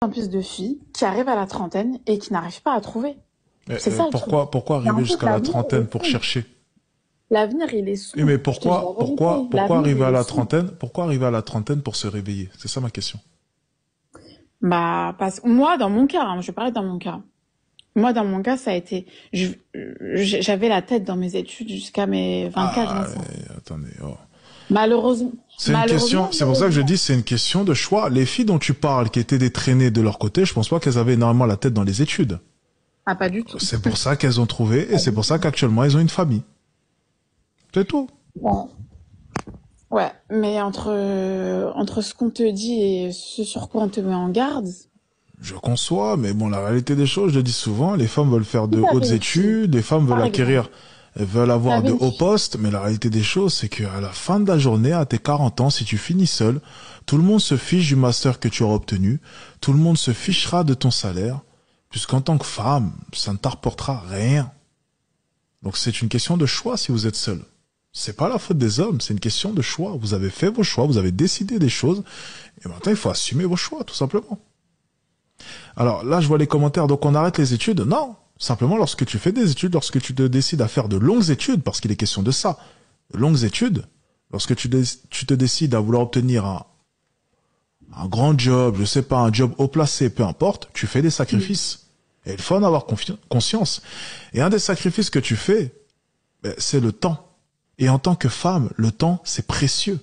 en plus de filles qui arrivent à la trentaine et qui n'arrivent pas à trouver. C'est ça le truc. Pourquoi Et en arriver fait, jusqu'à la trentaine pour sombre. chercher? L'avenir, il est Oui, sombre. mais Je te dis la vérité. pourquoi L'avenir, arriver il à est la sombre. trentaine? Pourquoi arriver à la trentaine pour se réveiller? C'est ça ma question. Bah, moi, dans mon cas, je vais parler dans mon cas. Moi, dans mon cas, ça a été, j'avais la tête dans mes études jusqu'à mes 24, Ah, 25. attendez. Oh. Malheureusement, C'est une question, c'est pour ça que je dis, malheureusement. c'est une question de choix. Les filles dont tu parles, qui étaient des traînées de leur côté, je pense pas qu'elles avaient énormément la tête dans les études. Ah, pas du tout. C'est pour ça qu'elles ont trouvé, et Pas c'est du pour tout. ça qu'actuellement, elles ont une famille. C'est tout. Bon. Ouais, mais entre ce qu'on te dit et ce sur quoi on te met en garde, Je conçois, mais bon, la réalité des choses, je le dis souvent, les femmes veulent faire si de t'avais hautes une fille, études, les femmes veulent par exemple, acquérir, elles veulent avoir t'avais de une hauts fille, postes, mais la réalité des choses, c'est qu'à la fin de la journée, à tes 40 ans, si tu finis seul, tout le monde se fiche du master que tu auras obtenu, tout le monde se fichera de ton salaire, puisqu'en tant que femme, ça ne t'apportera rien. Donc c'est une question de choix si vous êtes seul. C'est pas la faute des hommes, c'est une question de choix. Vous avez fait vos choix, vous avez décidé des choses, et maintenant il faut assumer vos choix, tout simplement. Alors là, je vois les commentaires, donc on arrête les études. Non, simplement lorsque tu fais des études, lorsque tu te décides à faire de longues études, parce qu'il est question de ça, de longues études, lorsque tu te décides à vouloir obtenir un grand job, je sais pas, un job haut placé, peu importe, tu fais des sacrifices. Et il faut en avoir conscience. Et un des sacrifices que tu fais, ben, c'est le temps. Et en tant que femme, le temps, c'est précieux.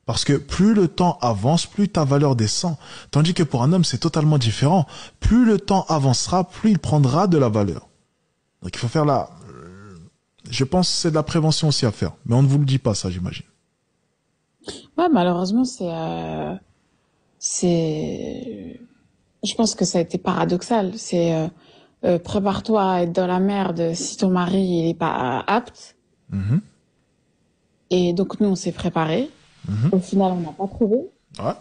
Parce que plus le temps avance, plus ta valeur descend. Tandis que pour un homme, c'est totalement différent. Plus le temps avancera, plus il prendra de la valeur. Donc il faut faire la... Je pense que c'est de la prévention aussi à faire. Mais on ne vous le dit pas, ça, j'imagine. ouais, malheureusement, je pense que ça a été paradoxal. Prépare-toi à être dans la merde si ton mari, il est pas apte. Mhm, Et donc, nous, on s'est préparés. mhm. Au final, on n'a pas trouvé. Ouais.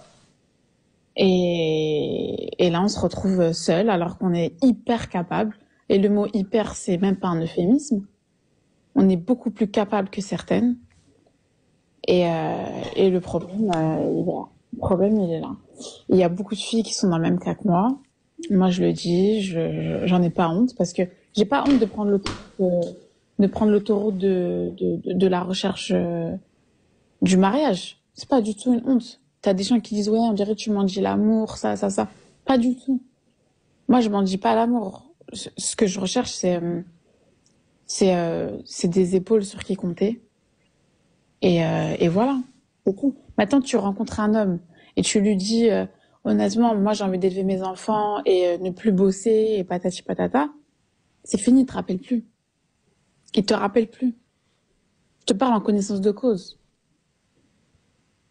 Et là, on se retrouve seul alors qu'on est hyper capable. Et le mot hyper, c'est même pas un euphémisme. On est beaucoup plus capable que certaines. Et le problème, il est là. Le problème, il est là. Il y a beaucoup de filles qui sont dans le même cas que moi. Moi, je le dis, j'en ai pas honte parce que j'ai pas honte de prendre l'autoroute de la recherche du mariage. C'est pas du tout une honte. T'as des gens qui disent, ouais, on dirait que tu m'en dis l'amour, ça. Pas du tout. Moi, je m'en dis pas l'amour. Ce que je recherche, c'est des épaules sur qui compter. Et voilà. C'est tout. Maintenant, tu rencontres un homme et tu lui dis, honnêtement, moi, j'ai envie d'élever mes enfants et ne plus bosser et patati patata. C'est fini, il te rappelle plus. Il te rappelle plus. Je te parle en connaissance de cause.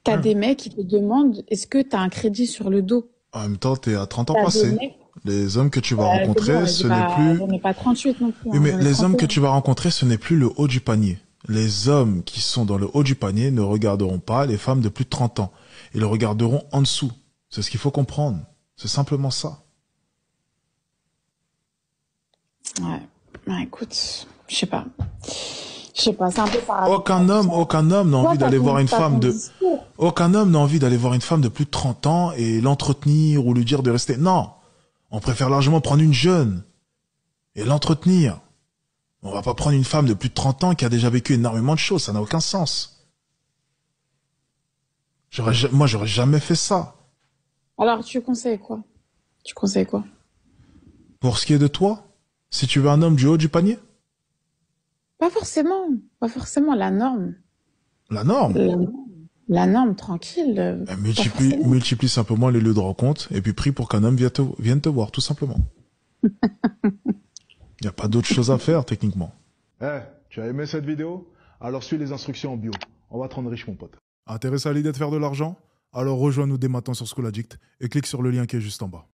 T'as Ouais. des mecs qui te demandent, est-ce que t'as un crédit sur le dos? En même temps, t'es à 30 ans T'as des passés. mecs, Les hommes que tu vas c'est bon, rencontrer, ce n'est j'en plus... ai pas 38 non plus, Oui, hein, mais j'en ai les hommes que 31. tu vas rencontrer, ce n'est plus le haut du panier. Les hommes qui sont dans le haut du panier ne regarderont pas les femmes de plus de 30 ans. Ils regarderont en dessous. C'est ce qu'il faut comprendre. C'est simplement ça. Ouais. Ouais, écoute, je sais pas. Je sais pas, c'est un peu paradoxal, tout ça. Aucun homme n'a Toi, envie d'aller voir une t'as ton femme de... discours. Aucun homme n'a envie d'aller voir une femme de plus de 30 ans et l'entretenir ou lui dire de rester. Non. On préfère largement prendre une jeune et l'entretenir. On va pas prendre une femme de plus de 30 ans qui a déjà vécu énormément de choses. Ça n'a aucun sens. Moi, j'aurais jamais fait ça. Alors, tu conseilles quoi? Tu conseilles quoi? Pour ce qui est de toi, si tu veux un homme du haut du panier, Pas forcément. Pas forcément la norme. la norme, La, la norme, tranquille. Pas forcément. multiplie simplement les lieux de rencontre et puis prie pour qu'un homme vienne te voir, tout simplement. Il n'y a pas d'autre chose à faire, techniquement. Eh, tu as aimé cette vidéo? Alors suis les instructions en bio. On va te rendre riche, mon pote. Intéressé à l'idée de faire de l'argent? Alors rejoins-nous dès maintenant sur School Addict et clique sur le lien qui est juste en bas.